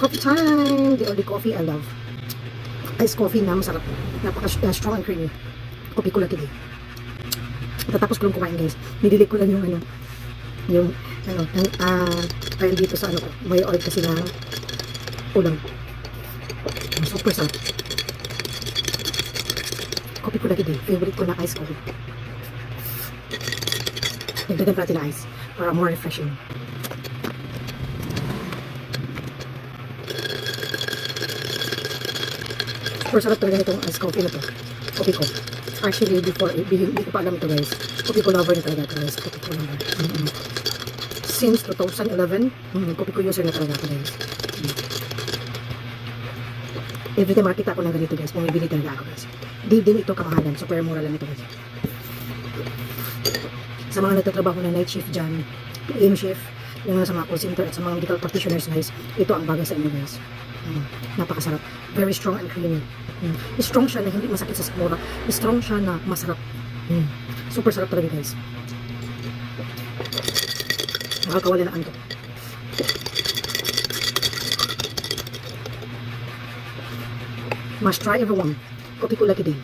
Coffee time! The only coffee I love. Iced coffee na masarap. Napaka-strong and creamy. Kopi ko lang today. Tatapos ko lang kumain guys. Nidili ko lang yung ayun dito sa ko. May oil kasi na ulam. Super sarap. Kopi ko lang today. Favorite ko na iced coffee. Nagdagan natin na ice para more refreshing. Super sarap talaga nitong iced coffee na to. Kopi ko. Actually, before, hindi ko pa alam ito guys. Kopi ko lover na talaga ito guys. Kopi ko lover. Since 2011, kopi ko user na talaga ito guys. Every time makita ko ng ganito guys, bumibili talaga ako guys. Di din ito kamahalan. Super mura lang ito guys. Sa mga nagtatrabaho na night shift dyan, PM shift, yung sa mga call center at sa mga medical practitioners guys, ito ang bagay sa inyo guys. Napakasarap. Very strong and creamy. Strong siya na hindi masakit sa sikmura. Strong siya na masarap. Super sarap talaga guys. Nakakawala na antok. Must try everyone. Kopi ko lagi din.